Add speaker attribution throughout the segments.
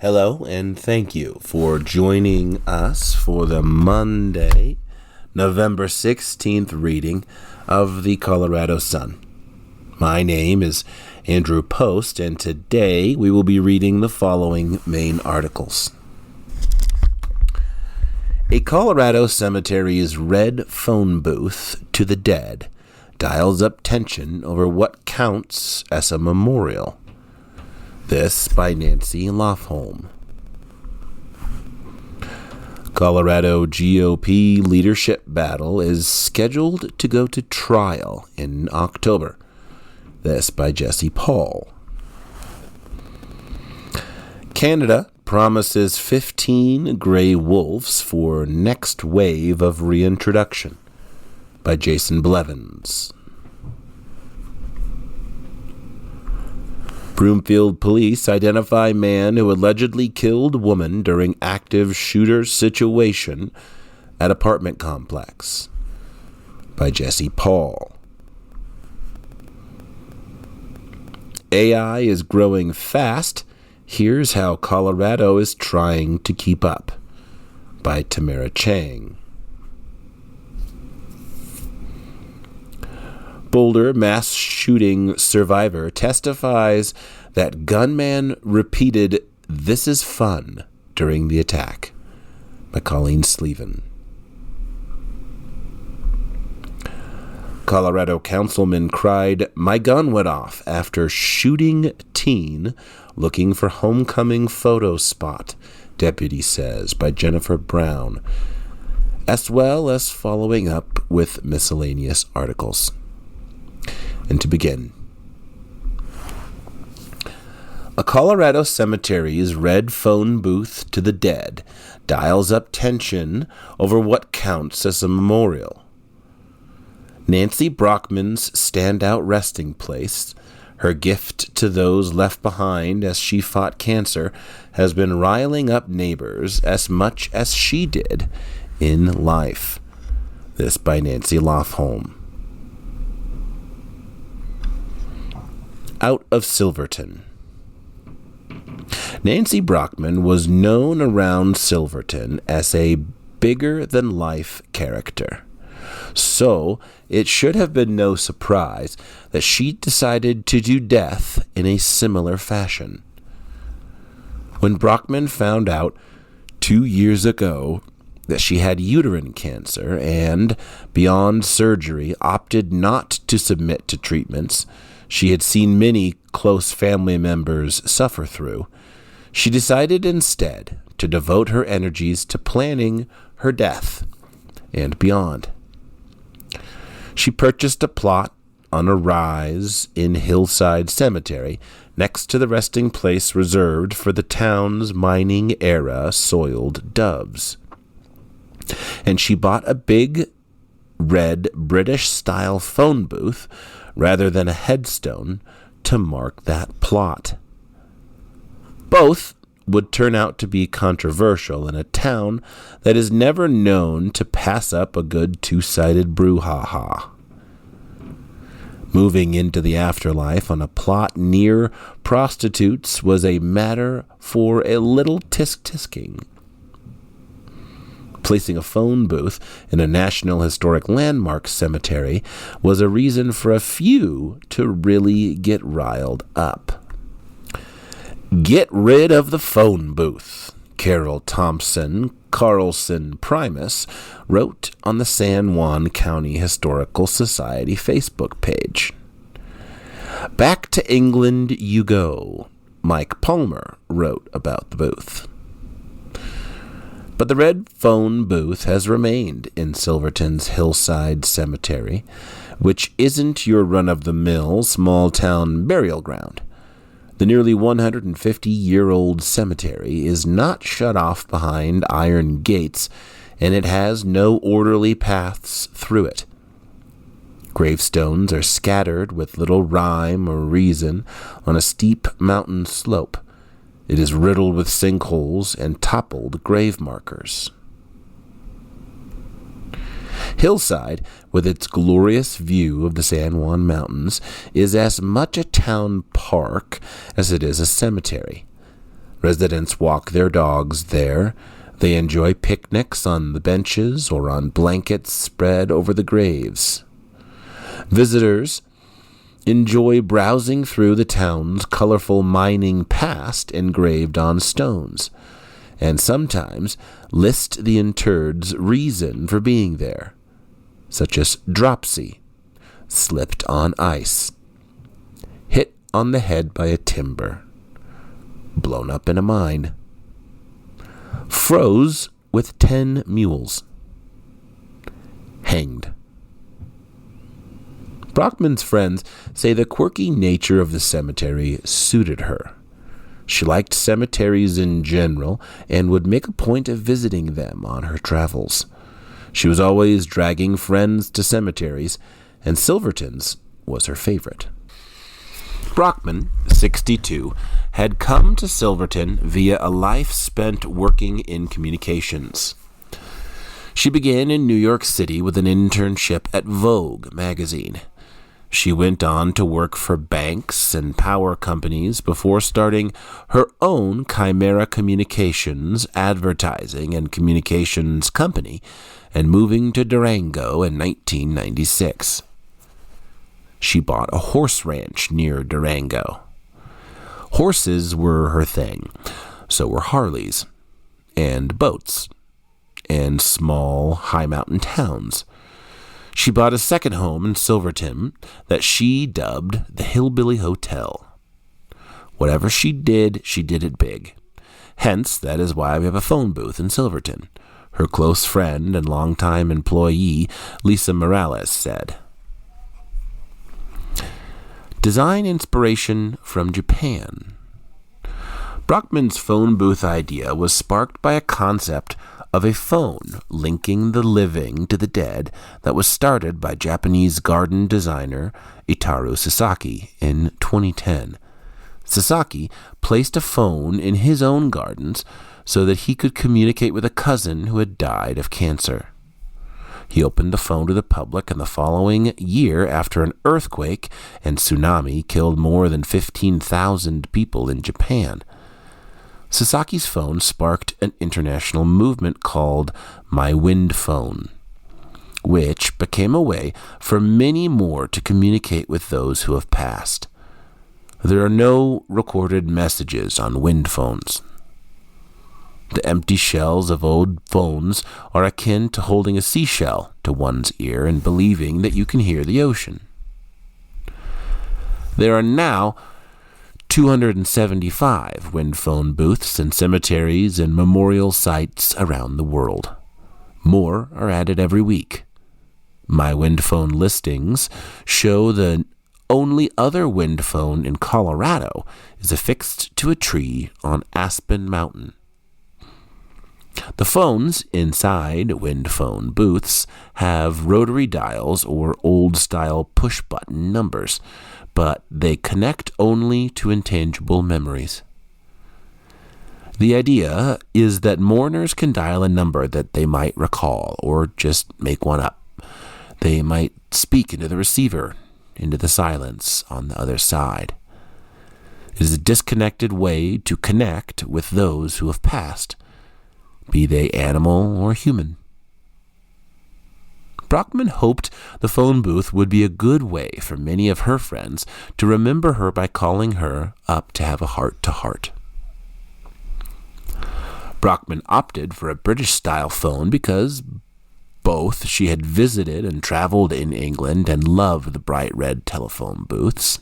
Speaker 1: Hello, and thank you for joining us for the Monday, November 16th reading of the Colorado Sun. My name is Andrew Post, and today we will be reading the following main articles. A Colorado cemetery's red phone booth to the dead dials up tension over what counts as a memorial. This by Nancy Lofholm. Colorado GOP leadership battle is scheduled to go to trial in October. This by Jesse Paul. Canada promises 15 gray wolves for next wave of reintroduction by Jason Blevins. Broomfield police identify man who allegedly killed woman during active shooter situation at apartment complex by Jesse Paul. AI is growing fast. Here's how Colorado is trying to keep up by Tamara Chang. Boulder mass shooting survivor testifies that gunman repeated "This is fun" during the attack by Colleen Sleven. Colorado councilman cried, "My gun went off" after shooting teen looking for homecoming photo spot, deputy says, by Jennifer Brown, as well as following up with miscellaneous articles. And to begin, a Colorado cemetery's red phone booth to the dead dials up tension over what counts as a memorial. Nancy Brockman's standout resting place, her gift to those left behind as she fought cancer, has been riling up neighbors as much as she did in life. This by Nancy Lofholm. Out of Silverton. Nancy Brockman was known around Silverton as a bigger-than-life character. So it should have been no surprise that she decided to do death in a similar fashion. When Brockman found out 2 years ago that she had uterine cancer and, beyond surgery, opted not to submit to treatments she had seen many close family members suffer through, she decided instead to devote her energies to planning her death and beyond. She purchased a plot on a rise in Hillside Cemetery next to the resting place reserved for the town's mining-era soiled doves. And she bought a big, red, British-style phone booth rather than a headstone to mark that plot. Both would turn out to be controversial in a town that is never known to pass up a good two-sided brouhaha. Moving into the afterlife on a plot near prostitutes was a matter for a little tisk-tisking. Placing a phone booth in a National Historic Landmark cemetery was a reason for a few to really get riled up. Get rid of the phone booth, Carol Thompson Carlson Primus wrote on the San Juan County Historical Society Facebook page. Back to England you go, Mike Palmer wrote about the booth. But the red phone booth has remained in Silverton's Hillside Cemetery, which isn't your run-of-the-mill small-town burial ground. The nearly 150-year-old cemetery is not shut off behind iron gates, and it has no orderly paths through it. Gravestones are scattered with little rhyme or reason on a steep mountain slope. It is riddled with sinkholes and toppled grave markers. Hillside, with its glorious view of the San Juan Mountains, is as much a town park as it is a cemetery. Residents walk their dogs there. They enjoy picnics on the benches or on blankets spread over the graves. Visitors enjoy browsing through the town's colorful mining past engraved on stones, and sometimes list the interred's reason for being there, such as dropsy, slipped on ice, hit on the head by a timber, blown up in a mine, froze with 10 mules, hanged. Brockman's friends say the quirky nature of the cemetery suited her. She liked cemeteries in general and would make a point of visiting them on her travels. She was always dragging friends to cemeteries, and Silverton's was her favorite. Brockman, 62, had come to Silverton via a life spent working in communications. She began in New York City with an internship at Vogue magazine. She went on to work for banks and power companies before starting her own Chimera Communications advertising and communications company and moving to Durango in 1996. She bought a horse ranch near Durango. Horses were her thing, so were Harleys, and boats, and small, high-mountain towns. She bought a second home in Silverton that she dubbed the Hillbilly Hotel. Whatever she did it big. Hence, that is why we have a phone booth in Silverton, her close friend and longtime employee, Lisa Morales, said. Design inspiration from Japan. Brockman's phone booth idea was sparked by a concept of a phone linking the living to the dead that was started by Japanese garden designer Itaru Sasaki in 2010. Sasaki placed a phone in his own gardens so that he could communicate with a cousin who had died of cancer. He opened the phone to the public in the following year after an earthquake and tsunami killed more than 15,000 people in Japan. Sasaki's phone sparked an international movement called My Wind Phone, which became a way for many more to communicate with those who have passed. There are no recorded messages on wind phones. The empty shells of old phones are akin to holding a seashell to one's ear and believing that you can hear the ocean. There are now 275 wind phone booths in cemeteries and memorial sites around the world. More are added every week. My Wind Phone listings show the only other wind phone in Colorado is affixed to a tree on Aspen Mountain. The phones inside wind phone booths have rotary dials or old-style push-button numbers, but they connect only to intangible memories. The idea is that mourners can dial a number that they might recall or just make one up. They might speak into the receiver, into the silence on the other side. It is a disconnected way to connect with those who have passed, be they animal or human. Brockman hoped the phone booth would be a good way for many of her friends to remember her by calling her up to have a heart-to-heart. Brockman opted for a British-style phone because both she had visited and traveled in England and loved the bright red telephone booths.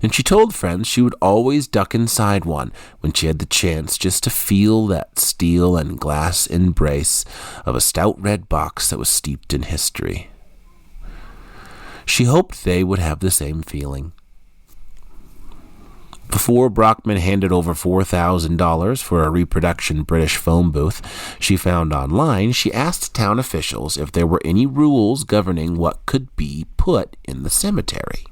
Speaker 1: And she told friends she would always duck inside one when she had the chance just to feel that steel and glass embrace of a stout red box that was steeped in history. She hoped they would have the same feeling. Before Brockman handed over $4,000 for a reproduction British phone booth she found online, she asked town officials if there were any rules governing what could be put in the cemetery.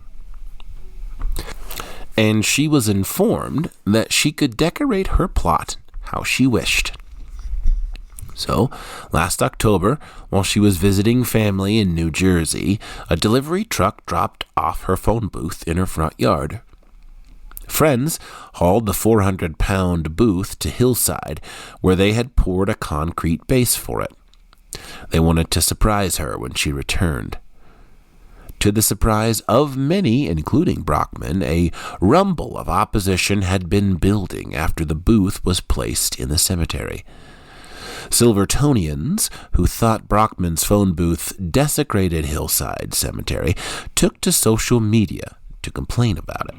Speaker 1: And she was informed that she could decorate her plot how she wished. So, last October, while she was visiting family in New Jersey, a delivery truck dropped off her phone booth in her front yard. Friends hauled the 400-pound booth to Hillside, where they had poured a concrete base for it. They wanted to surprise her when she returned. To the surprise of many, including Brockman, a rumble of opposition had been building after the booth was placed in the cemetery. Silvertonians, who thought Brockman's phone booth desecrated Hillside Cemetery, took to social media to complain about it.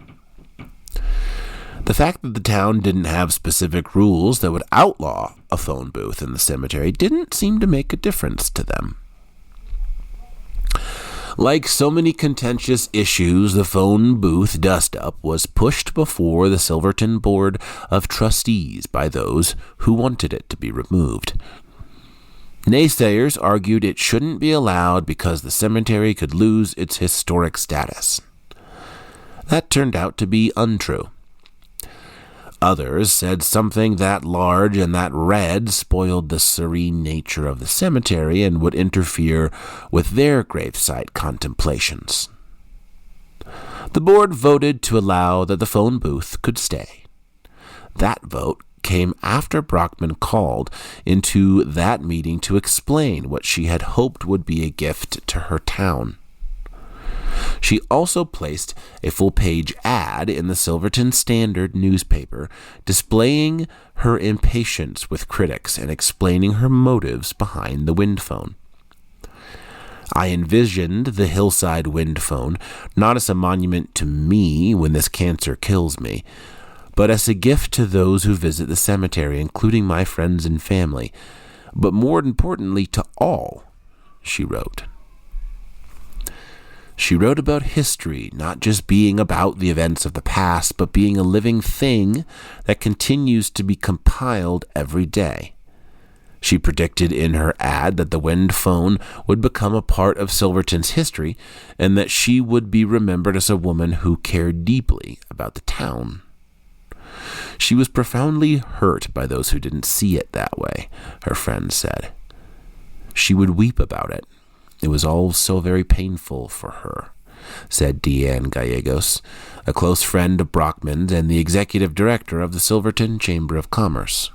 Speaker 1: The fact that the town didn't have specific rules that would outlaw a phone booth in the cemetery didn't seem to make a difference to them. Like so many contentious issues, the phone booth dust-up was pushed before the Silverton Board of Trustees by those who wanted it to be removed. Naysayers argued it shouldn't be allowed because the cemetery could lose its historic status. That turned out to be untrue. Others said something that large and that red spoiled the serene nature of the cemetery and would interfere with their gravesite contemplations. The board voted to allow that the phone booth could stay. That vote came after Brockman called into that meeting to explain what she had hoped would be a gift to her town. She also placed a full-page ad in the Silverton Standard newspaper displaying her impatience with critics and explaining her motives behind the wind phone. I envisioned the Hillside wind phone not as a monument to me when this cancer kills me, but as a gift to those who visit the cemetery, including my friends and family, but more importantly to all, she wrote. She wrote about history not just being about the events of the past, but being a living thing that continues to be compiled every day. She predicted in her ad that the wind phone would become a part of Silverton's history and that she would be remembered as a woman who cared deeply about the town. She was profoundly hurt by those who didn't see it that way, her friends said. She would weep about it. It was all so very painful for her, said Deanne Gallegos, a close friend of Brockman's and the executive director of the Silverton Chamber of Commerce.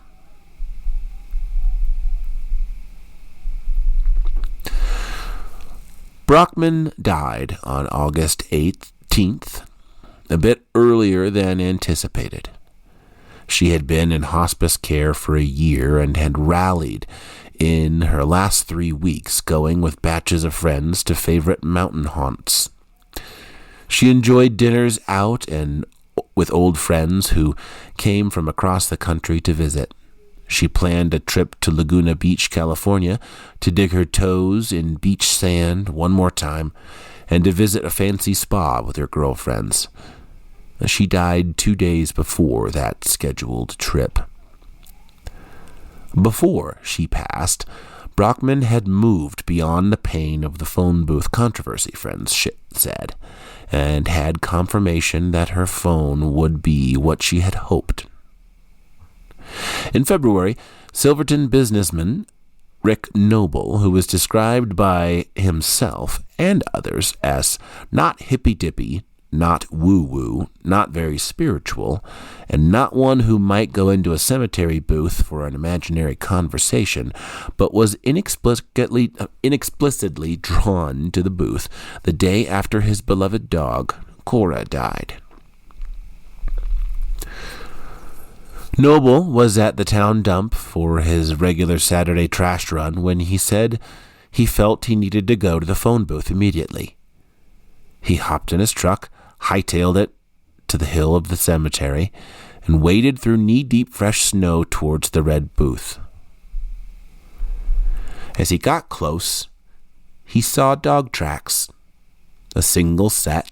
Speaker 1: Brockman died on August 18th, a bit earlier than anticipated. She had been in hospice care for a year and had rallied in her last 3 weeks, going with batches of friends to favorite mountain haunts. She enjoyed dinners out and with old friends who came from across the country to visit. She planned a trip to Laguna Beach, California, to dig her toes in beach sand one more time and to visit a fancy spa with her girlfriends. She died 2 days before that scheduled trip. Before she passed, Brockman had moved beyond the pain of the phone booth controversy, friends said, and had confirmation that her phone would be what she had hoped. In February, Silverton businessman Rick Noble, who was described by himself and others as not hippy-dippy, not woo-woo, not very spiritual, and not one who might go into a cemetery booth for an imaginary conversation, but was inexplicably drawn to the booth the day after his beloved dog, Cora, died. Noble was at the town dump for his regular Saturday trash run when he said he felt he needed to go to the phone booth immediately. He hopped in his truck, hightailed it to the hill of the cemetery, and waded through knee-deep fresh snow towards the red booth. As he got close, he saw dog tracks, a single set.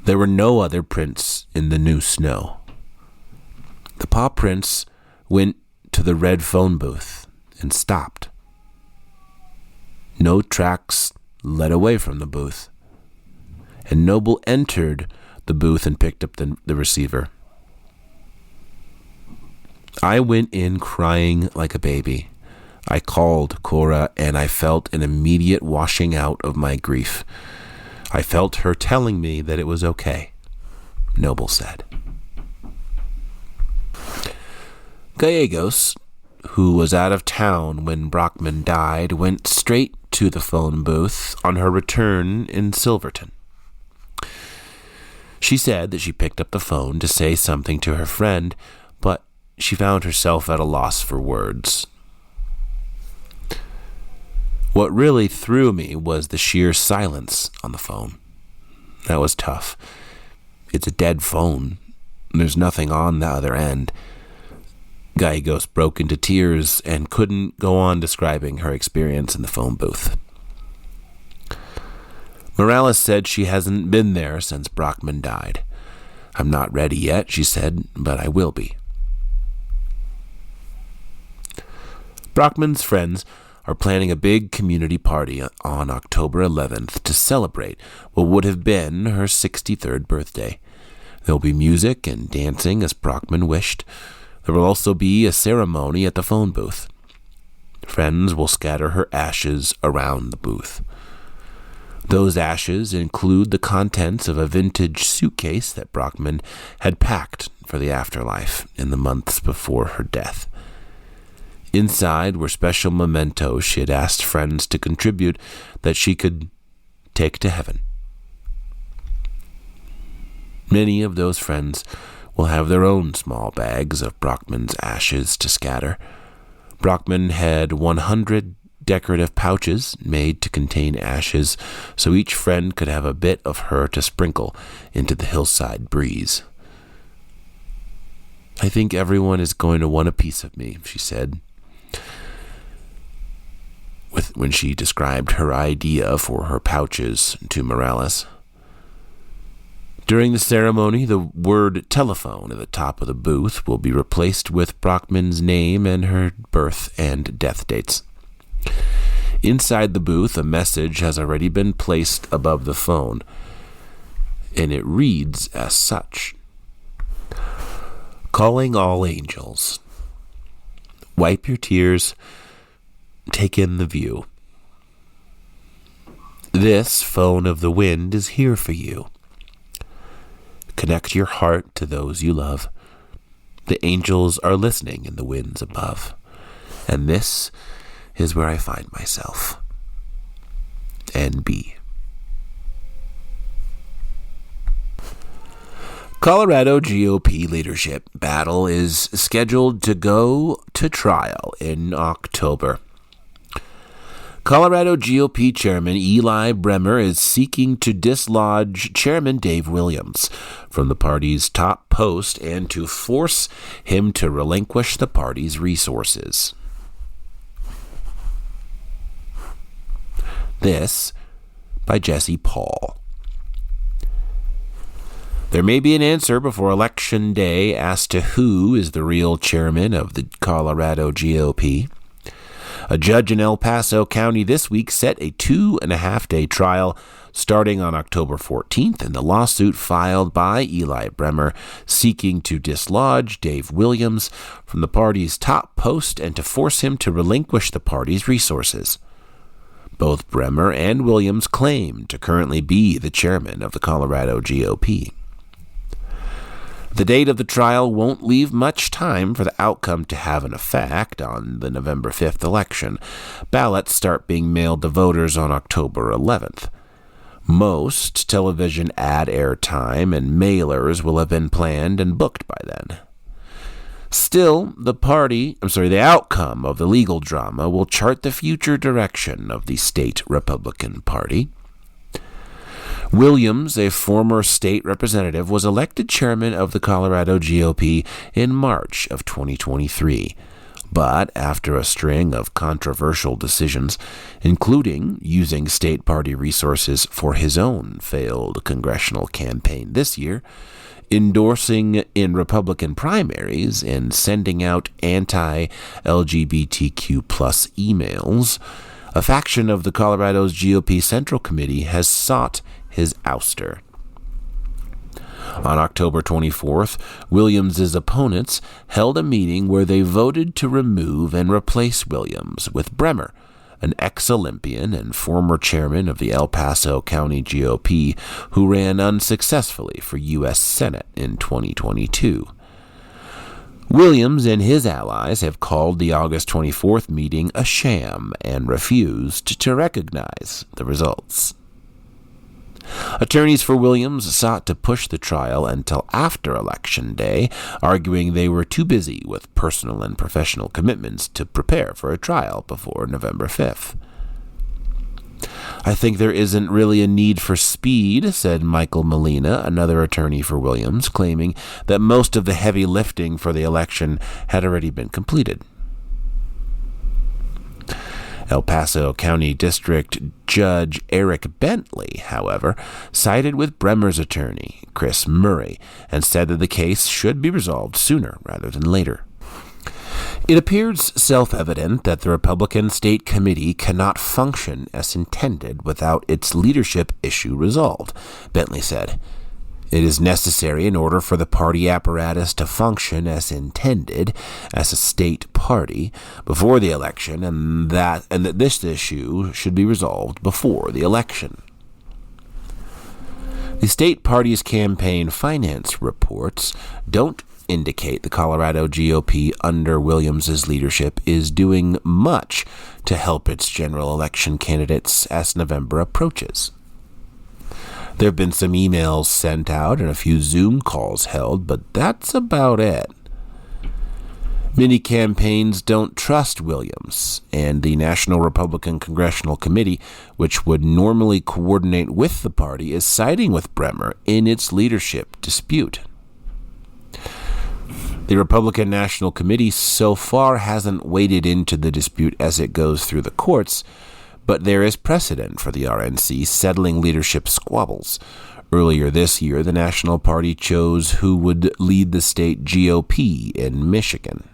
Speaker 1: There were no other prints in the new snow. The paw prints went to the red phone booth and stopped. No tracks led away from the booth, and Noble entered the booth and picked up the receiver. I went in crying like a baby. I called Cora, and I felt an immediate washing out of my grief. I felt her telling me that it was okay. Noble said. Gallegos, who was out of town when Brockman died, went straight to the phone booth on her return in Silverton. She said that she picked up the phone to say something to her friend, but she found herself at a loss for words. What really threw me was the sheer silence on the phone. That was tough. It's a dead phone. There's nothing on the other end. Gallegos broke into tears and couldn't go on describing her experience in the phone booth. Morales said she hasn't been there since Brockman died. I'm not ready yet, she said, but I will be. Brockman's friends are planning a big community party on October 11th to celebrate what would have been her 63rd birthday. There will be music and dancing as Brockman wished. There will also be a ceremony at the phone booth. Friends will scatter her ashes around the booth. Those ashes include the contents of a vintage suitcase that Brockman had packed for the afterlife in the months before her death. Inside were special mementos she had asked friends to contribute that she could take to heaven. Many of those friends will have their own small bags of Brockman's ashes to scatter. Brockman had 100 decorative pouches made to contain ashes, so each friend could have a bit of her to sprinkle into the hillside breeze. I think everyone is going to want a piece of me, she said, when she described her idea for her pouches to Morales. During the ceremony, the word telephone at the top of the booth will be replaced with Brockman's name and her birth and death dates. Inside the booth, a message has already been placed above the phone, and it reads as such. Calling all angels. Wipe your tears. Take in the view. This phone of the wind is here for you. Connect your heart to those you love. The angels are listening in the winds above. And this is where I find myself. NB. Colorado GOP leadership battle is scheduled to go to trial in October. Colorado GOP Chairman Eli Bremer is seeking to dislodge Chairman Dave Williams from the party's top post and to force him to relinquish the party's resources. This by Jesse Paul. There may be an answer before Election Day as to who is the real chairman of the Colorado GOP. A judge in El Paso County this week set a 2.5-day trial starting on October 14th in the lawsuit filed by Eli Bremer seeking to dislodge Dave Williams from the party's top post and to force him to relinquish the party's resources. Both Bremer and Williams claim to currently be the chairman of the Colorado GOP. The date of the trial won't leave much time for the outcome to have an effect on the November 5th election. Ballots start being mailed to voters on October 11th. Most television ad airtime and mailers will have been planned and booked by then. Still, the outcome of the legal drama will chart the future direction of the state Republican Party. Williams, a former state representative, was elected chairman of the Colorado GOP in March of 2023. But after a string of controversial decisions, including using state party resources for his own failed congressional campaign this year, endorsing in Republican primaries, and sending out anti-LGBTQ+ emails, a faction of the Colorado's GOP Central Committee has sought his ouster. On October 24th, Williams' opponents held a meeting where they voted to remove and replace Williams with Bremer an ex-Olympian and former chairman of the El Paso County GOP who ran unsuccessfully for U.S. Senate in 2022. Williams and his allies have called the August 24th meeting a sham and refused to recognize the results. Attorneys for Williams sought to push the trial until after Election Day, arguing they were too busy with personal and professional commitments to prepare for a trial before November 5th. "I think there isn't really a need for speed," said Michael Molina, another attorney for Williams, claiming that most of the heavy lifting for the election had already been completed. El Paso County District Judge Eric Bentley, however, sided with Bremer's attorney, Chris Murray, and said that the case should be resolved sooner rather than later. "It appears self-evident that the Republican State Committee cannot function as intended without its leadership issue resolved," Bentley said. "It is necessary in order for the party apparatus to function as intended as a state party before the election, and that this issue should be resolved before the election." The state party's campaign finance reports don't indicate the Colorado GOP under Williams' leadership is doing much to help its general election candidates as November approaches. There have been some emails sent out and a few Zoom calls held, but that's about it. Many campaigns don't trust Williams, and the National Republican Congressional Committee, which would normally coordinate with the party, is siding with Bremer in its leadership dispute. The Republican National Committee so far hasn't waded into the dispute as it goes through the courts, but there is precedent for the RNC settling leadership squabbles. Earlier this year, the National Party chose who would lead the state GOP in Michigan.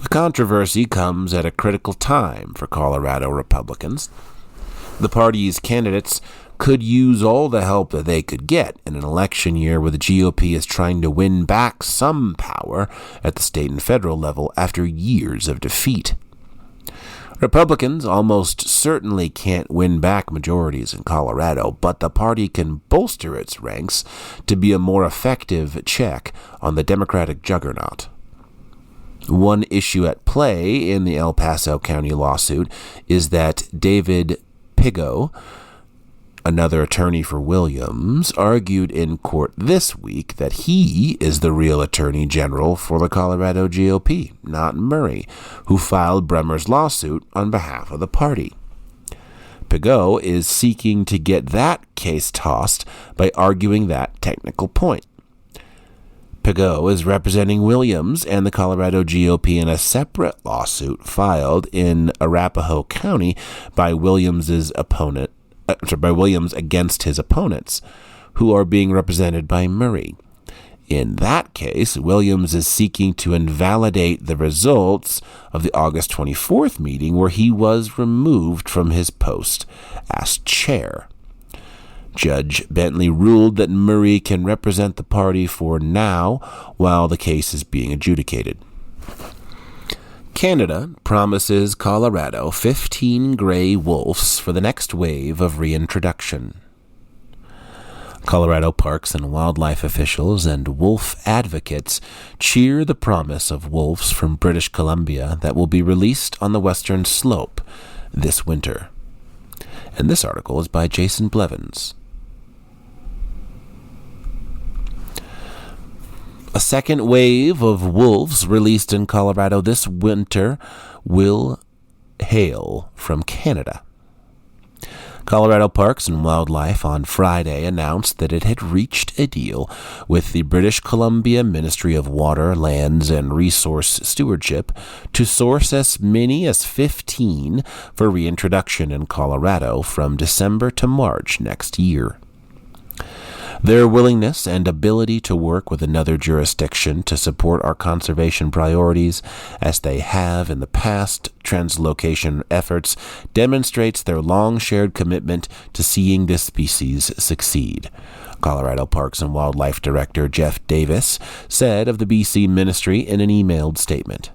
Speaker 1: The controversy comes at a critical time for Colorado Republicans. The party's candidates could use all the help that they could get in an election year where the GOP is trying to win back some power at the state and federal level after years of defeat. Republicans almost certainly can't win back majorities in Colorado, but the party can bolster its ranks to be a more effective check on the Democratic juggernaut. One issue at play in the El Paso County lawsuit is that David Pigou, another attorney for Williams, argued in court this week that he is the real attorney general for the Colorado GOP, not Murray, who filed Bremer's lawsuit on behalf of the party. Pigou is seeking to get that case tossed by arguing that technical point. Pigou is representing Williams and the Colorado GOP in a separate lawsuit filed in Arapahoe County by Williams against his opponents, who are being represented by Murray. In that case, Williams is seeking to invalidate the results of the August 24th meeting where he was removed from his post as chair. Judge Bentley ruled that Murray can represent the party for now while the case is being adjudicated. Canada promises Colorado 15 gray wolves for the next wave of reintroduction. Colorado parks and wildlife officials and wolf advocates cheer the promise of wolves from British Columbia that will be released on the western slope this winter. And this article is by Jason Blevins. A second wave of wolves released in Colorado this winter will hail from Canada. Colorado Parks and Wildlife on Friday announced that it had reached a deal with the British Columbia Ministry of Water, Lands, and Resource Stewardship to source as many as 15 for reintroduction in Colorado from December to March next year. Their willingness and ability to work with another jurisdiction to support our conservation priorities, as they have in the past translocation efforts, demonstrates their long-shared commitment to seeing this species succeed. Colorado Parks and Wildlife Director Jeff Davis said of the BC Ministry in an emailed statement.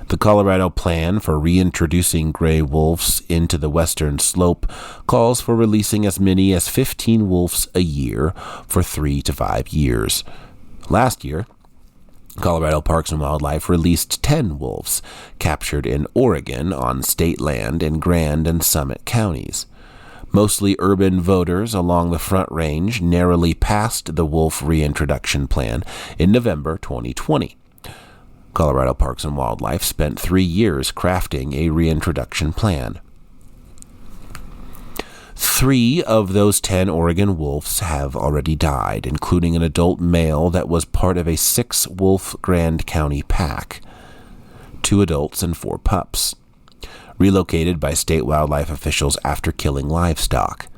Speaker 1: The Colorado plan for reintroducing gray wolves into the western slope calls for releasing as many as 15 wolves a year for 3 to 5 years. Last year, Colorado Parks and Wildlife released 10 wolves captured in Oregon on state land in Grand and Summit counties. Mostly urban voters along the Front Range narrowly passed the wolf reintroduction plan in November 2020. Colorado Parks and Wildlife spent 3 years crafting a reintroduction plan. 3 of those 10 Oregon wolves have already died, including an adult male that was part of a 6-wolf Grand County pack, 2 adults and 4 pups, relocated by state wildlife officials after killing livestock.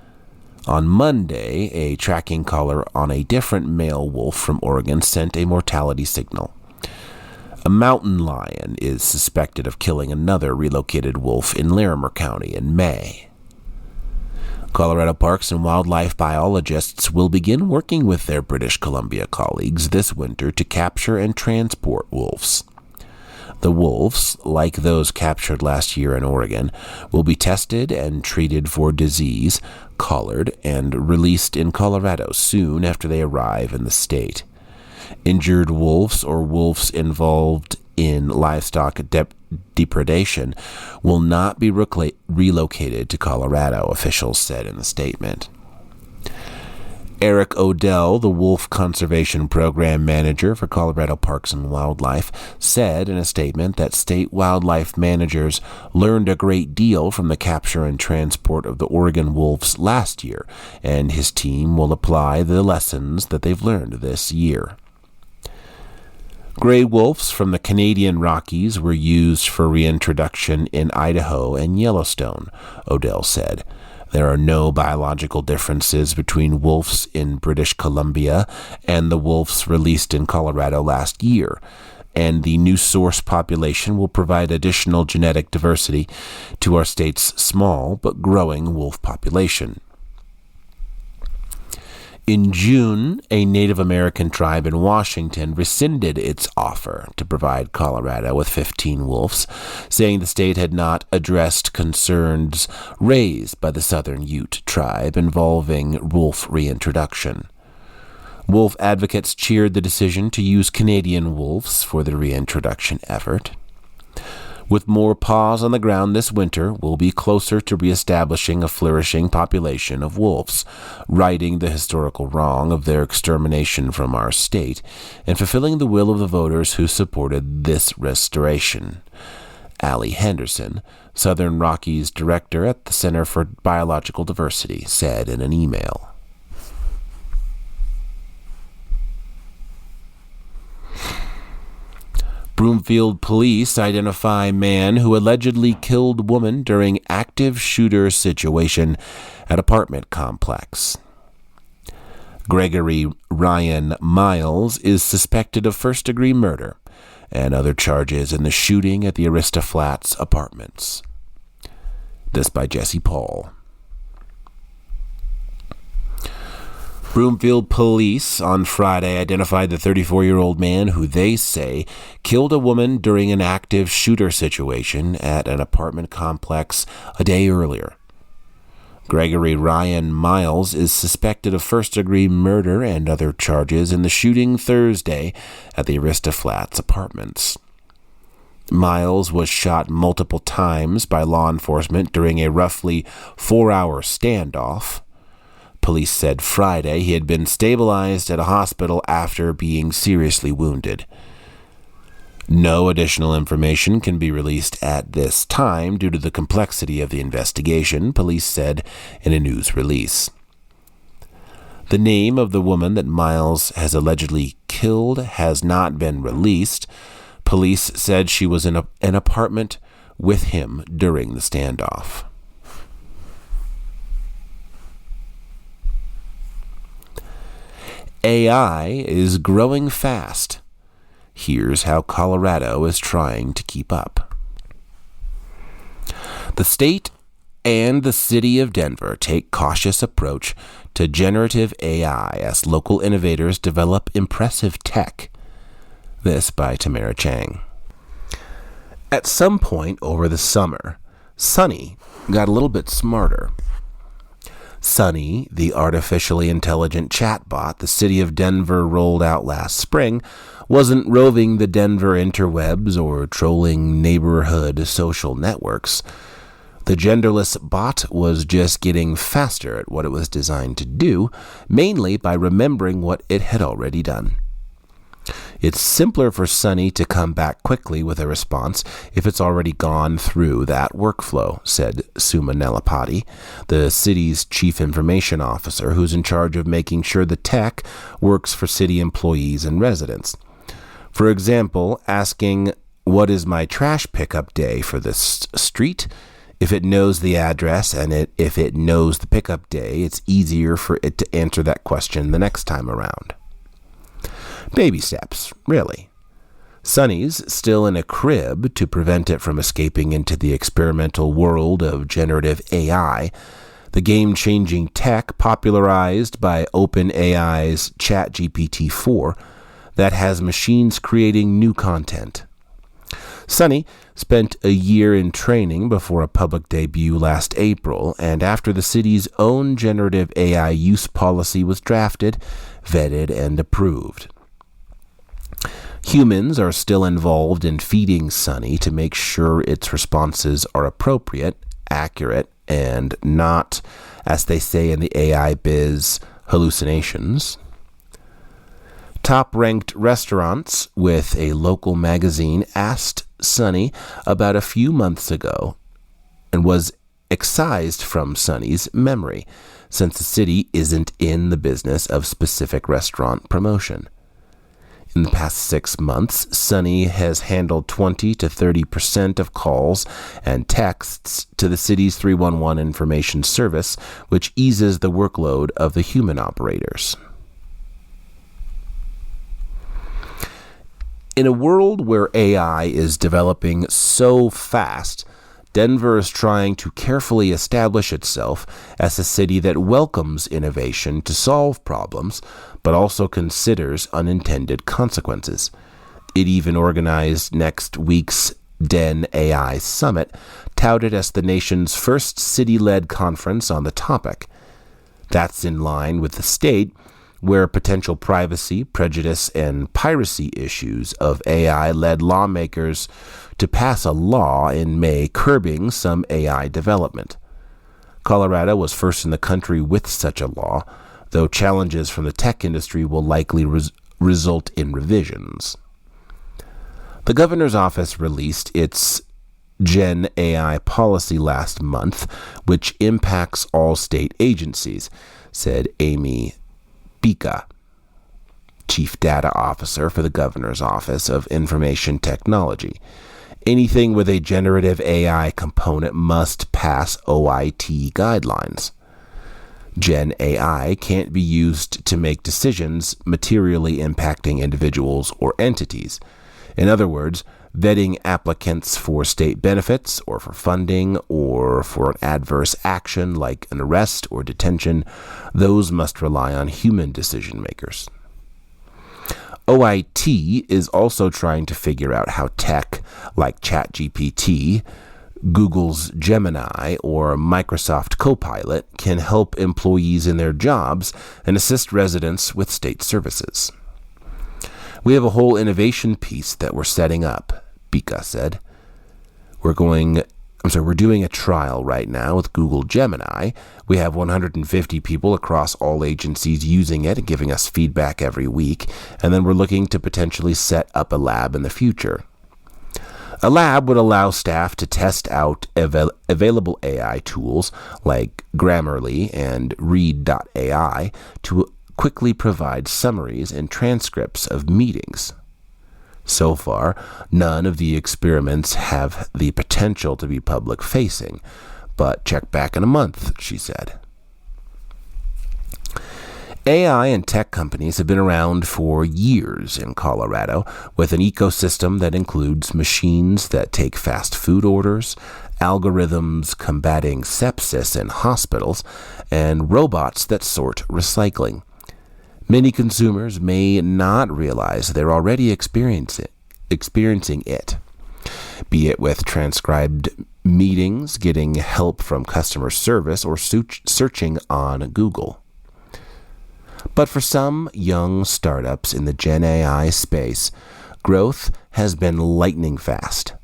Speaker 1: On Monday, a tracking collar on a different male wolf from Oregon sent a mortality signal. A mountain lion is suspected of killing another relocated wolf in Larimer County in May. Colorado Parks and Wildlife biologists will begin working with their British Columbia colleagues this winter to capture and transport wolves. The wolves, like those captured last year in Oregon, will be tested and treated for disease, collared, and released in Colorado soon after they arrive in the state. Injured wolves or wolves involved in livestock depredation will not be relocated to Colorado, officials said in the statement. Eric Odell, the Wolf Conservation Program Manager for Colorado Parks and Wildlife, said in a statement that state wildlife managers learned a great deal from the capture and transport of the Oregon wolves last year, and his team will apply the lessons that they've learned this year. Gray wolves from the Canadian Rockies were used for reintroduction in Idaho and Yellowstone, Odell said. There are no biological differences between wolves in British Columbia and the wolves released in Colorado last year, and the new source population will provide additional genetic diversity to our state's small but growing wolf population. In June, a Native American tribe in Washington rescinded its offer to provide Colorado with 15 wolves, saying the state had not addressed concerns raised by the Southern Ute tribe involving wolf reintroduction. Wolf advocates cheered the decision to use Canadian wolves for the reintroduction effort. With more paws on the ground this winter, we'll be closer to reestablishing a flourishing population of wolves, righting the historical wrong of their extermination from our state, and fulfilling the will of the voters who supported this restoration. Allie Henderson, Southern Rockies director at the Center for Biological Diversity, said in an email. Broomfield police identify man who allegedly killed woman during active shooter situation at apartment complex. Gregory Ryan Miles is suspected of first-degree murder and other charges in the shooting at the Arista Flats apartments. This by Jesse Paul. Broomfield police on Friday identified the 34-year-old man who they say killed a woman during an active shooter situation at an apartment complex a day earlier. Gregory Ryan Miles is suspected of first-degree murder and other charges in the shooting Thursday at the Arista Flats apartments. Miles was shot multiple times by law enforcement during a roughly 4-hour standoff. Police said Friday he had been stabilized at a hospital after being seriously wounded. No additional information can be released at this time due to the complexity of the investigation, police said in a news release. The name of the woman that Miles has allegedly killed has not been released. Police said she was in an apartment with him during the standoff. AI is growing fast. Here's how Colorado is trying to keep up. The state and the city of Denver take cautious approach to generative AI as local innovators develop impressive tech. This by Tamara Chang. At some point over the summer, Sunny got a little bit smarter. Sunny, the artificially intelligent chatbot the city of Denver rolled out last spring, wasn't roving the Denver interwebs or trolling neighborhood social networks. The genderless bot was just getting faster at what it was designed to do, mainly by remembering what it had already done. It's simpler for Sunny to come back quickly with a response if it's already gone through that workflow, said Suma Nelapati, the city's chief information officer who's in charge of making sure the tech works for city employees and residents. For example, asking, "What is my trash pickup day for this street?" If it knows the address and if it knows the pickup day, it's easier for it to answer that question the next time around. Baby steps, really. Sunny's still in a crib to prevent it from escaping into the experimental world of generative AI, the game-changing tech popularized by OpenAI's ChatGPT-4 that has machines creating new content. Sunny spent a year in training before a public debut last April, and after the city's own generative AI use policy was drafted, vetted, and approved. Humans are still involved in feeding Sunny to make sure its responses are appropriate, accurate, and not, as they say in the AI biz, hallucinations. Top-ranked restaurants with a local magazine asked Sunny about a few months ago and was excised from Sunny's memory, since the city isn't in the business of specific restaurant promotion. In the past 6 months, Sunny has handled 20 to 30% of calls and texts to the city's 311 information service, which eases the workload of the human operators. In a world where AI is developing so fast, Denver is trying to carefully establish itself as a city that welcomes innovation to solve problems, but also considers unintended consequences. It even organized next week's Den AI Summit, touted as the nation's first city-led conference on the topic. That's in line with the state, where potential privacy, prejudice, and piracy issues of AI led lawmakers to pass a law in May curbing some AI development. Colorado was first in the country with such a law, though challenges from the tech industry will likely result in revisions. The governor's office released its Gen AI policy last month, which impacts all state agencies, said Amy Bika, Chief Data Officer for the Governor's Office of Information Technology. Anything with a generative AI component must pass OIT guidelines. Gen AI can't be used to make decisions materially impacting individuals or entities. In other words, vetting applicants for state benefits or for funding or for an adverse action like an arrest or detention, those must rely on human decision makers. OIT is also trying to figure out how tech like ChatGPT, Google's Gemini, or Microsoft Copilot can help employees in their jobs and assist residents with state services. We have a whole innovation piece that we're setting up, Bika said. We're doing a trial right now with Google Gemini. We have 150 people across all agencies using it and giving us feedback every week, and then we're looking to potentially set up a lab in the future. A lab would allow staff to test out available AI tools like Grammarly and Read.ai to quickly provide summaries and transcripts of meetings. So far, none of the experiments have the potential to be public-facing, but check back in a month, she said. AI and tech companies have been around for years in Colorado, with an ecosystem that includes machines that take fast food orders, algorithms combating sepsis in hospitals, and robots that sort recycling. Many consumers may not realize they're already experiencing it. be it with transcribed meetings, getting help from customer service, or searching on Google. But for some young startups in the Gen AI space, growth has been lightning fast.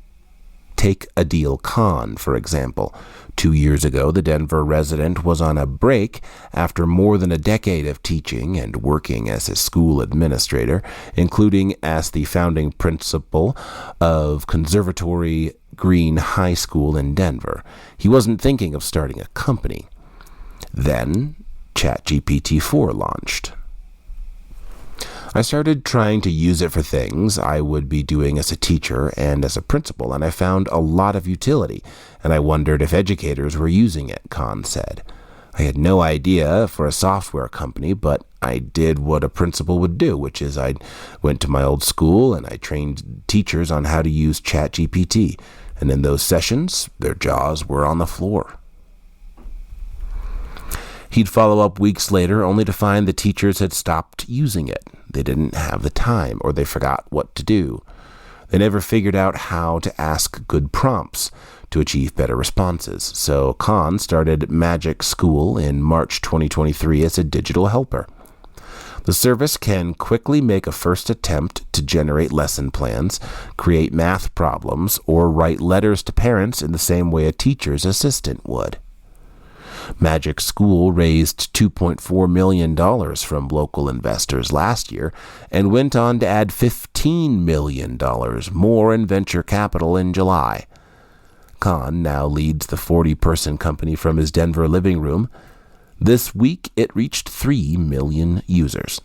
Speaker 1: Take Adil Khan, for example. 2 years ago, the Denver resident was on a break after more than a decade of teaching and working as a school administrator, including as the founding principal of Conservatory Green High School in Denver. He wasn't thinking of starting a company. Then, ChatGPT-4 launched. I started trying to use it for things I would be doing as a teacher and as a principal, and I found a lot of utility, and I wondered if educators were using it, Khan said. I had no idea for a software company, but I did what a principal would do, which is I went to my old school and I trained teachers on how to use ChatGPT, and in those sessions, their jaws were on the floor. He'd follow up weeks later only to find the teachers had stopped using it. They didn't have the time, or they forgot what to do. They never figured out how to ask good prompts to achieve better responses. So Khan started Magic School in March 2023 as a digital helper. The service can quickly make a first attempt to generate lesson plans, create math problems, or write letters to parents in the same way a teacher's assistant would. Magic School raised $2.4 million from local investors last year and went on to add $15 million more in venture capital in July. Khan now leads the 40-person company from his Denver living room. This week, it reached 3 million users.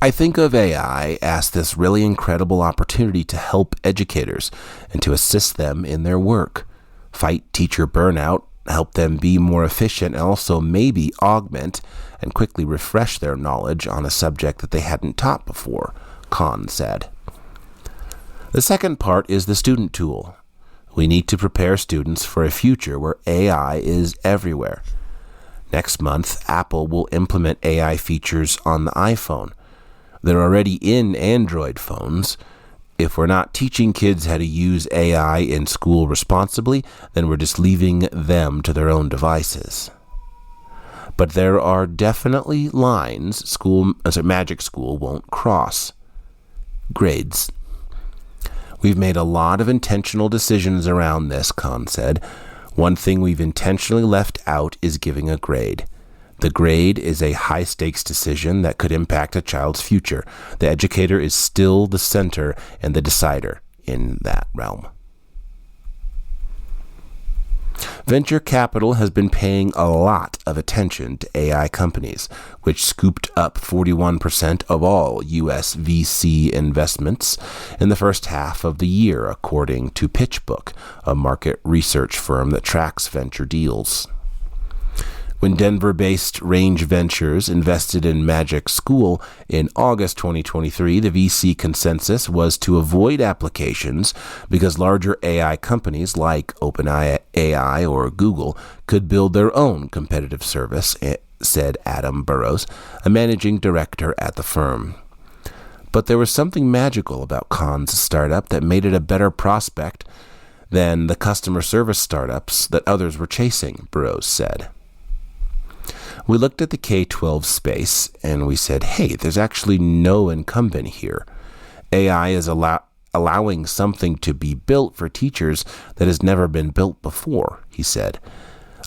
Speaker 1: I think of AI as this really incredible opportunity to help educators and to assist them in their work, fight teacher burnout, help them be more efficient, and also maybe augment and quickly refresh their knowledge on a subject that they hadn't taught before, Khan said. The second part is the student tool. We need to prepare students for a future where AI is everywhere. Next month, Apple will implement AI features on the iPhone. They're already in Android phones. If we're not teaching kids how to use AI in school responsibly, then we're just leaving them to their own devices. But there are definitely lines Magic School won't cross. Grades. We've made a lot of intentional decisions around this, Khan said. One thing we've intentionally left out is giving a grade. The grade is a high-stakes decision that could impact a child's future. The educator is still the center and the decider in that realm. Venture capital has been paying a lot of attention to AI companies, which scooped up 41% of all U.S. VC investments in the first half of the year, according to PitchBook, a market research firm that tracks venture deals. When Denver-based Range Ventures invested in Magic School in August 2023, the VC consensus was to avoid applications because larger AI companies like OpenAI or Google could build their own competitive service, said Adam Burrows, a managing director at the firm. But there was something magical about Khan's startup that made it a better prospect than the customer service startups that others were chasing, Burrows said. We looked at the K-12 space and we said, hey, there's actually no incumbent here. AI is allowing something to be built for teachers that has never been built before, he said.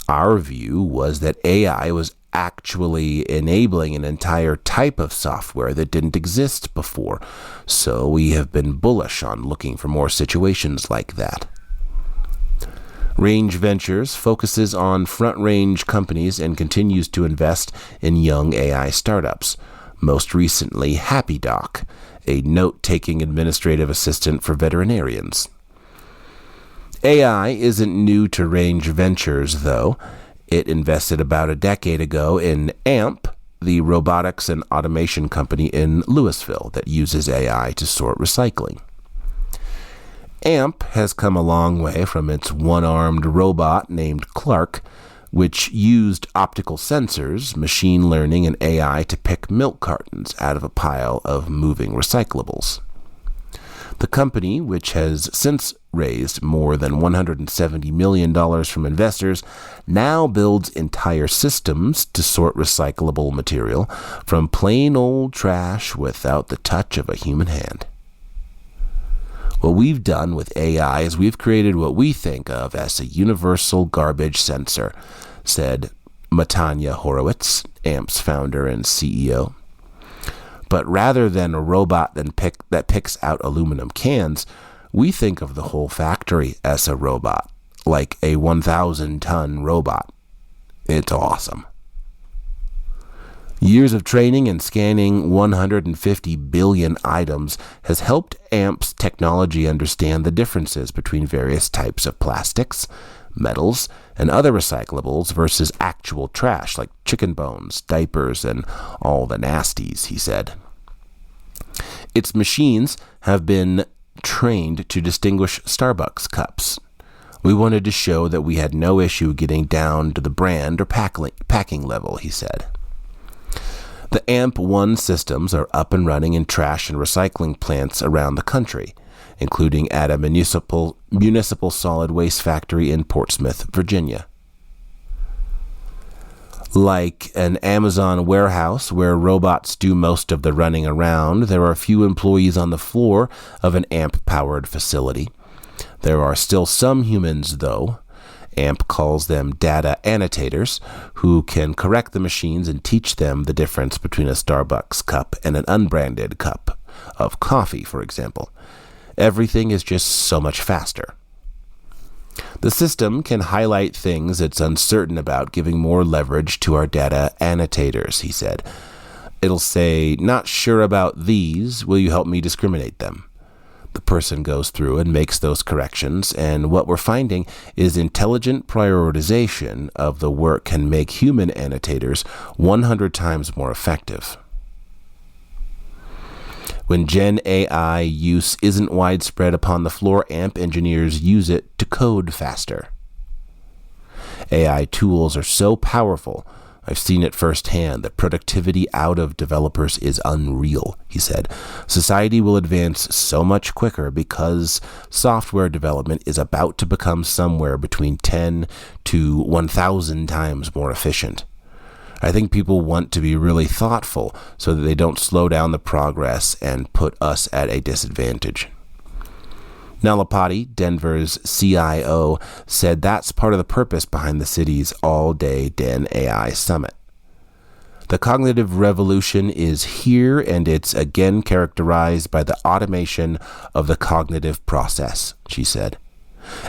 Speaker 1: Our view was that AI was actually enabling an entire type of software that didn't exist before, so we have been bullish on looking for more situations like that. Range Ventures focuses on front-range companies and continues to invest in young AI startups, most recently HappyDoc, a note-taking administrative assistant for veterinarians. AI isn't new to Range Ventures, though. It invested about a decade ago in AMP, the robotics and automation company in Louisville that uses AI to sort recycling. AMP has come a long way from its one-armed robot named Clark, which used optical sensors, machine learning, and AI to pick milk cartons out of a pile of moving recyclables. The company, which has since raised more than $170 million from investors, now builds entire systems to sort recyclable material from plain old trash without the touch of a human hand. What we've done with AI is we've created what we think of as a universal garbage sensor, said Matanya Horowitz, AMP's founder and CEO. But rather than a robot that picks out aluminum cans, we think of the whole factory as a robot, like a 1,000-ton robot. It's awesome. Years of training and scanning 150 billion items has helped AMP's technology understand the differences between various types of plastics, metals, and other recyclables versus actual trash like chicken bones, diapers, and all the nasties, he said. Its machines have been trained to distinguish Starbucks cups. We wanted to show that we had no issue getting down to the brand or packing level, he said. The AMP-1 systems are up and running in trash and recycling plants around the country, including at a municipal solid waste factory in Portsmouth, Virginia. Like an Amazon warehouse where robots do most of the running around, there are few employees on the floor of an AMP-powered facility. There are still some humans, though. AMP calls them data annotators, who can correct the machines and teach them the difference between a Starbucks cup and an unbranded cup of coffee, for example. Everything is just so much faster. The system can highlight things it's uncertain about, giving more leverage to our data annotators, he said. It'll say, "Not sure about these. Will you help me discriminate them?" The person goes through and makes those corrections, and what we're finding is intelligent prioritization of the work can make human annotators 100 times more effective. When Gen AI use isn't widespread upon the floor, AMP engineers use it to code faster. AI tools are so powerful, I've seen it firsthand. The productivity out of developers is unreal, he said. Society will advance so much quicker because software development is about to become somewhere between 10 to 1,000 times more efficient. I think people want to be really thoughtful so that they don't slow down the progress and put us at a disadvantage. Nalapati, Denver's CIO, said that's part of the purpose behind the city's all-day Den AI Summit. The cognitive revolution is here, and it's again characterized by the automation of the cognitive process, she said.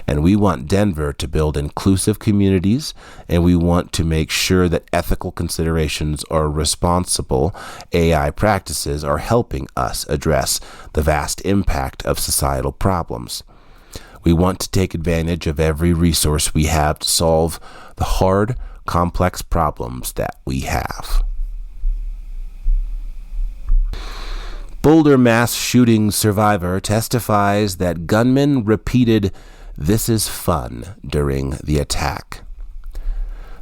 Speaker 1: And we want Denver to build inclusive communities, and we want to make sure that ethical considerations or responsible AI practices are helping us address the vast impact of societal problems. We want to take advantage of every resource we have to solve the hard, complex problems that we have. Boulder mass shooting survivor testifies that gunmen repeated "This is fun" during the attack.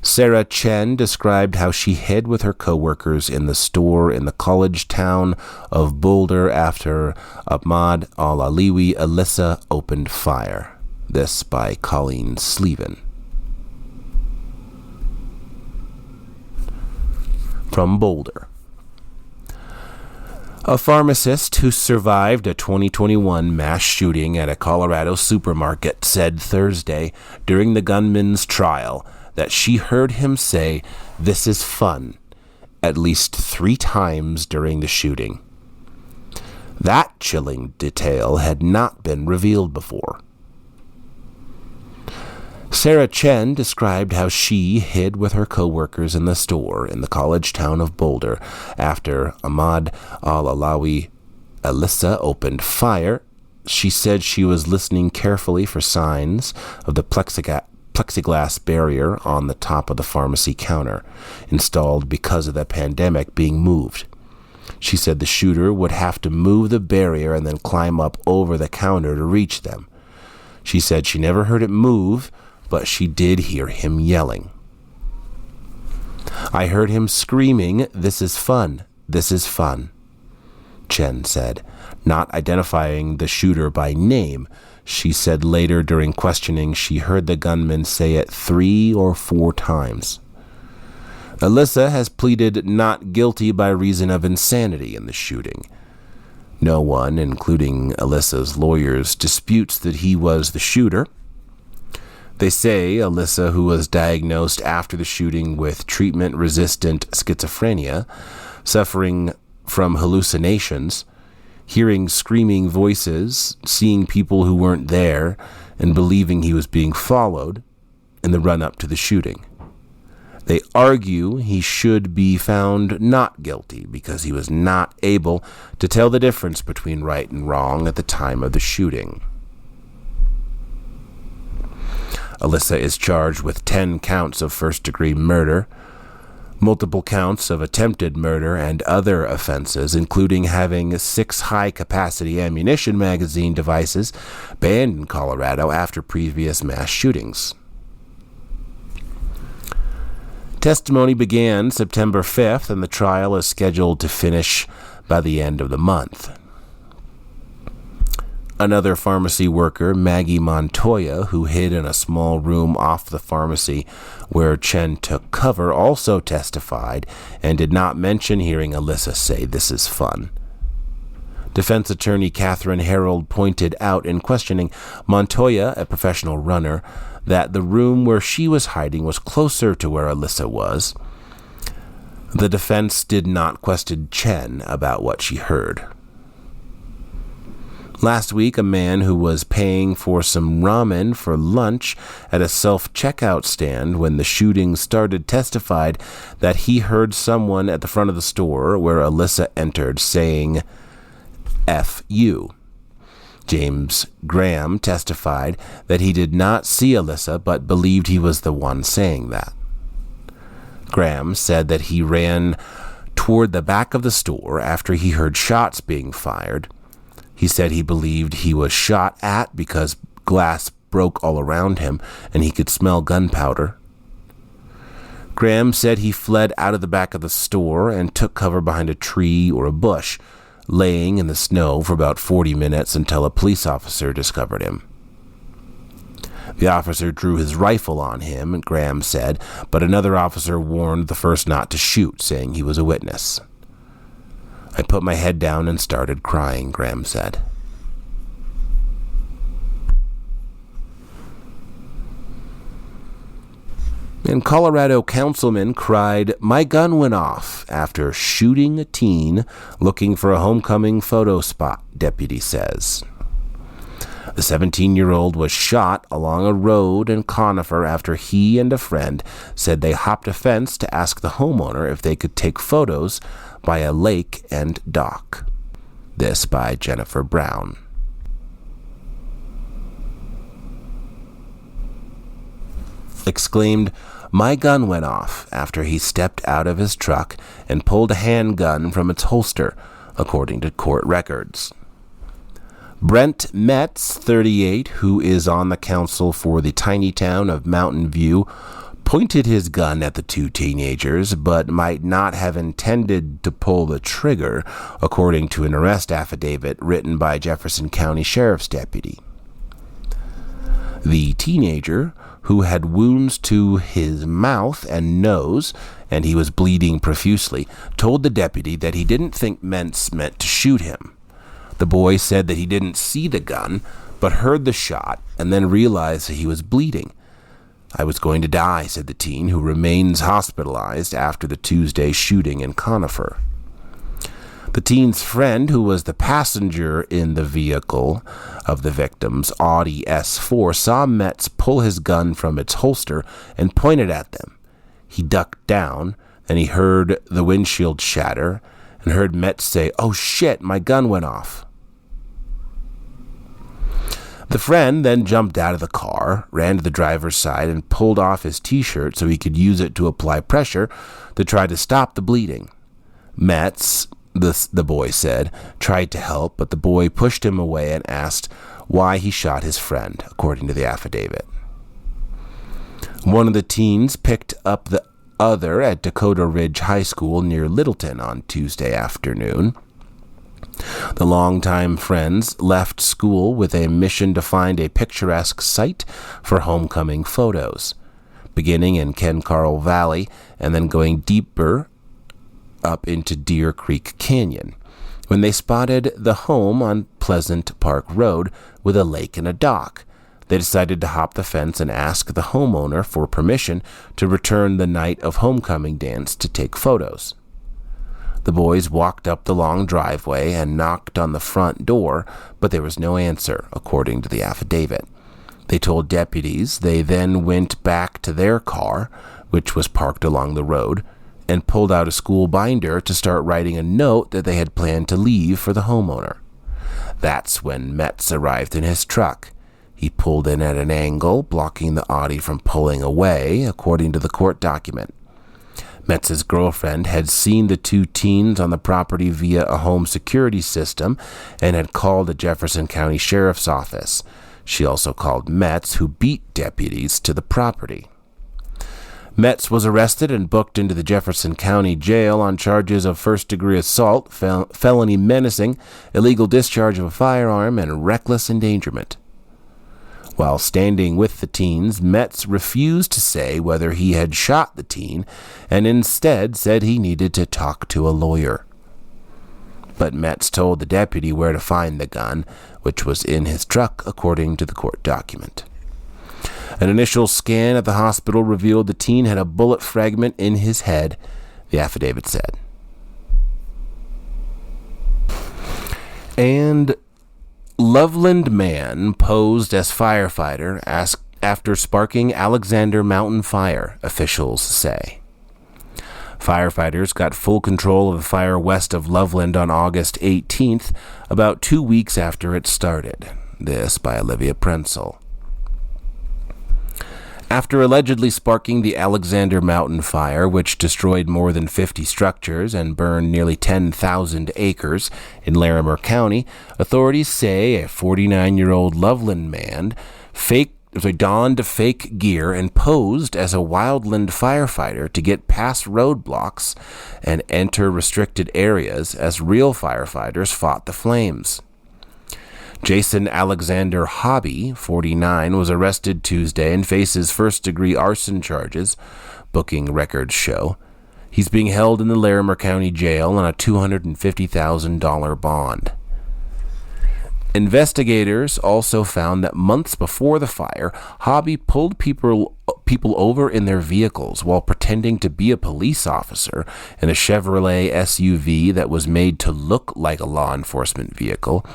Speaker 1: Sarah Chen described how she hid with her coworkers in the store in the college town of Boulder after Ahmad al-Alawi Alyssa opened fire. This by Colleen Sleven. From Boulder. A pharmacist who survived a 2021 mass shooting at a Colorado supermarket said Thursday during the gunman's trial that she heard him say, "This is fun," at least 3 times during the shooting. That chilling detail had not been revealed before. Sarah Chen described how she hid with her coworkers in the store in the college town of Boulder after Ahmad al-Alawi Alyssa opened fire. She said she was listening carefully for signs of the plexiglass barrier on the top of the pharmacy counter, installed because of the pandemic, being moved. She said the shooter would have to move the barrier and then climb up over the counter to reach them. She said she never heard it move, but she did hear him yelling. "I heard him screaming, 'This is fun, this is fun,'" Chen said. not identifying the shooter by name. She said later during questioning she heard the gunman say it 3 or 4 times. Alyssa has pleaded not guilty by reason of insanity in the shooting. No one, including Alyssa's lawyers, disputes that he was the shooter. They say Alyssa, who was diagnosed after the shooting with treatment-resistant schizophrenia, suffering from hallucinations, hearing screaming voices, seeing people who weren't there, and believing he was being followed in the run-up to the shooting. They argue he should be found not guilty because he was not able to tell the difference between right and wrong at the time of the shooting. Alyssa is charged with 10 counts of first-degree murder, multiple counts of attempted murder, and other offenses, including having 6 high-capacity ammunition magazine devices banned in Colorado after previous mass shootings. Testimony began September 5th, and the trial is scheduled to finish by the end of the month. Another pharmacy worker, Maggie Montoya, who hid in a small room off the pharmacy where Chen took cover, also testified and did not mention hearing Alyssa say, "This is fun." Defense attorney Catherine Harold pointed out in questioning Montoya, a professional runner, that the room where she was hiding was closer to where Alyssa was. The defense did not question Chen about what she heard. Last week, a man who was paying for some ramen for lunch at a self-checkout stand when the shooting started testified that he heard someone at the front of the store where Alyssa entered saying, "F you." James Graham testified that he did not see Alyssa but believed he was the one saying that. Graham said that he ran toward the back of the store after he heard shots being fired. He said he believed he was shot at because glass broke all around him and he could smell gunpowder. Graham said he fled out of the back of the store and took cover behind a tree or a bush, laying in the snow for about 40 minutes until a police officer discovered him. The officer drew his rifle on him, Graham said, but another officer warned the first not to shoot, saying he was a witness. "I put my head down and started crying," Graham said. And Colorado councilman cried, "My gun went off," after shooting a teen looking for a homecoming photo spot, deputy says. The 17-year-old was shot along a road in Conifer after he and a friend said they hopped a fence to ask the homeowner if they could take photos by a lake and dock. This by Jennifer Brown. Exclaimed, "My gun went off," after he stepped out of his truck and pulled a handgun from its holster, according to court records. Brent Metz, 38, who is on the council for the tiny town of Mountain View, pointed his gun at the 2 teenagers, but might not have intended to pull the trigger, according to an arrest affidavit written by Jefferson County Sheriff's deputy. The teenager, who had wounds to his mouth and nose, and he was bleeding profusely, told the deputy that he didn't think Mentz meant to shoot him. The boy said that he didn't see the gun, but heard the shot, and then realized that he was bleeding. "I was going to die," said the teen, who remains hospitalized after the Tuesday shooting in Conifer. The teen's friend, who was the passenger in the vehicle of the victims, Audi S4, saw Metz pull his gun from its holster and pointed at them. He ducked down, and he heard the windshield shatter and heard Metz say, "Oh shit, my gun went off." The friend then jumped out of the car, ran to the driver's side, and pulled off his t-shirt so he could use it to apply pressure to try to stop the bleeding. Metz, the boy said, tried to help, but the boy pushed him away and asked why he shot his friend, according to the affidavit. One of the teens picked up the other at Dakota Ridge High School near Littleton on Tuesday afternoon. The longtime friends left school with a mission to find a picturesque site for homecoming photos, beginning in Ken Carl Valley and then going deeper up into Deer Creek Canyon, when they spotted the home on Pleasant Park Road with a lake and a dock. They decided to hop the fence and ask the homeowner for permission to return the night of homecoming dance to take photos. The boys walked up the long driveway and knocked on the front door, but there was no answer, according to the affidavit. They told deputies they then went back to their car, which was parked along the road, and pulled out a school binder to start writing a note that they had planned to leave for the homeowner. That's when Metz arrived in his truck. He pulled in at an angle, blocking the Audi from pulling away, according to the court document. Metz's girlfriend had seen the two teens on the property via a home security system and had called the Jefferson County Sheriff's Office. She also called Metz, who beat deputies to the property. Metz was arrested and booked into the Jefferson County Jail on charges of first-degree assault, felony menacing, illegal discharge of a firearm, and reckless endangerment. While standing with the teens, Metz refused to say whether he had shot the teen and instead said he needed to talk to a lawyer. But Metz told the deputy where to find the gun, which was in his truck, according to the court document. An initial scan at the hospital revealed the teen had a bullet fragment in his head, the affidavit said. And Loveland man posed as firefighter after sparking Alexander Mountain fire, officials say. Firefighters got full control of the fire west of Loveland on August 18th, about 2 weeks after it started. This by Olivia Prensel. After allegedly sparking the Alexander Mountain fire, which destroyed more than 50 structures and burned nearly 10,000 acres in Larimer County, authorities say a 49-year-old Loveland man donned fake gear and posed as a wildland firefighter to get past roadblocks and enter restricted areas as real firefighters fought the flames. Jason Alexander Hobby, 49, was arrested Tuesday and faces first-degree arson charges, booking records show. He's being held in the Larimer County Jail on a $250,000 bond. Investigators also found that months before the fire, Hobby pulled people over in their vehicles while pretending to be a police officer in a Chevrolet SUV that was made to look like a law enforcement vehicle,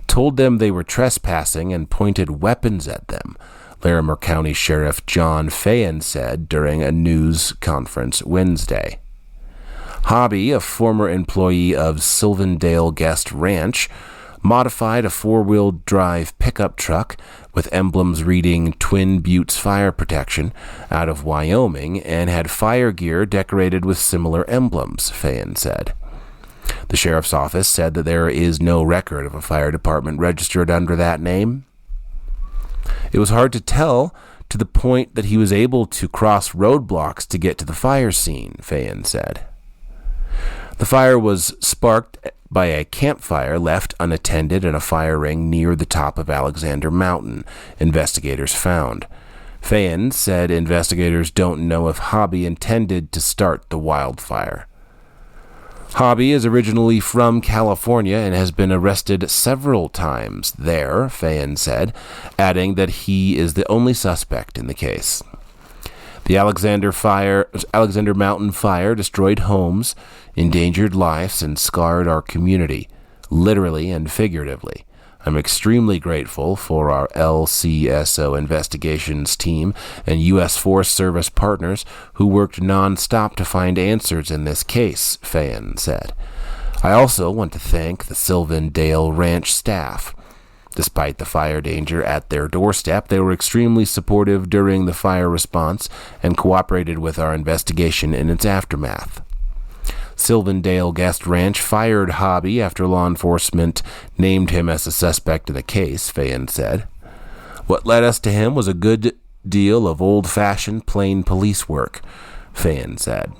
Speaker 1: told them they were trespassing and pointed weapons at them, Larimer County Sheriff John Fayen said during a news conference Wednesday. Hobby, a former employee of Sylvandale Guest Ranch, modified a four-wheel drive pickup truck with emblems reading Twin Buttes Fire Protection out of Wyoming and had fire gear decorated with similar emblems, Fayen said. The sheriff's office said that there is no record of a fire department registered under that name. It was hard to tell to the point that he was able to cross roadblocks to get to the fire scene, Fayen said. The fire was sparked by a campfire left unattended in a fire ring near the top of Alexander Mountain, investigators found. Fayen said investigators don't know if Hobby intended to start the wildfire. Hobby is originally from California and has been arrested several times there, Fayen said, adding that he is the only suspect in the case. The Alexander Mountain fire destroyed homes, endangered lives, and scarred our community, literally and figuratively. I'm extremely grateful for our LCSO investigations team and U.S. Forest Service partners who worked nonstop to find answers in this case, Fayen said. I also want to thank the Sylvandale Ranch staff. Despite the fire danger at their doorstep, they were extremely supportive during the fire response and cooperated with our investigation in its aftermath. Sylvandale Guest Ranch fired Hobby after law enforcement named him as a suspect in the case, Fayen said. What led us to him was a good deal of old-fashioned plain police work, Fayen said.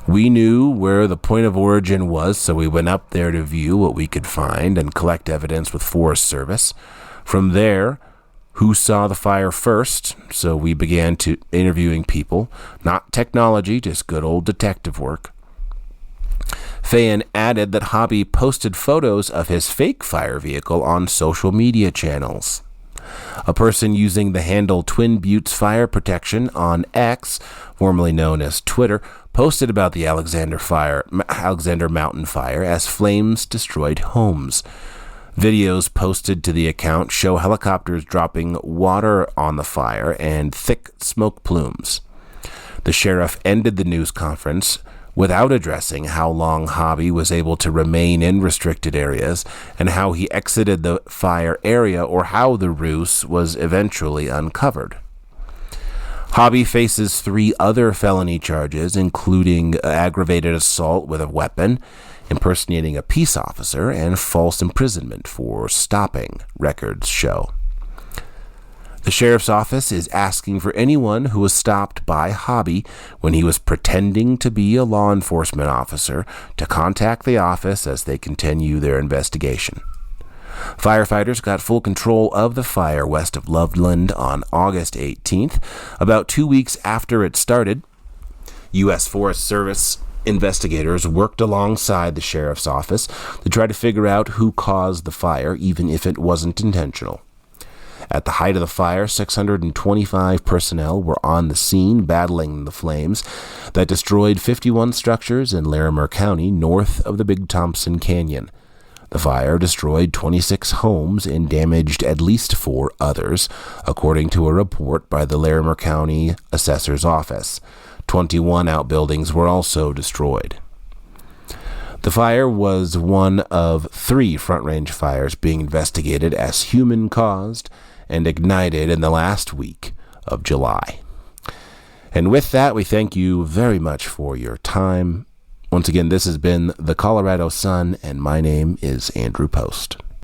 Speaker 1: We knew where the point of origin was, so we went up there to view what we could find and collect evidence with Forest Service. From there, who saw the fire first? So we began to interviewing people, not technology, just good old detective work. Fayan added that Hobby posted photos of his fake fire vehicle on social media channels. A person using the handle Twin Buttes Fire Protection on X, formerly known as Twitter, posted about the Alexander Mountain Fire as flames destroyed homes. Videos posted to the account show helicopters dropping water on the fire and thick smoke plumes. The sheriff ended the news conference without addressing how long Hobby was able to remain in restricted areas and how he exited the fire area or how the ruse was eventually uncovered. Hobby faces 3 other felony charges, including aggravated assault with a weapon, impersonating a peace officer, and false imprisonment for stopping, records show. The sheriff's office is asking for anyone who was stopped by Hobby when he was pretending to be a law enforcement officer to contact the office as they continue their investigation. Firefighters got full control of the fire west of Loveland on August 18th. About 2 weeks after it started, U.S. Forest Service investigators worked alongside the sheriff's office to try to figure out who caused the fire, even if it wasn't intentional. At the height of the fire, 625 personnel were on the scene battling the flames that destroyed 51 structures in Larimer County north of the Big Thompson Canyon. The fire destroyed 26 homes and damaged at least 4 others, according to a report by the Larimer County Assessor's Office. 21 outbuildings were also destroyed. The fire was one of 3 Front Range fires being investigated as human-caused and ignited in the last week of July. And with that, we thank you very much for your time. Once again, this has been the Colorado Sun, and my name is Andrew Post.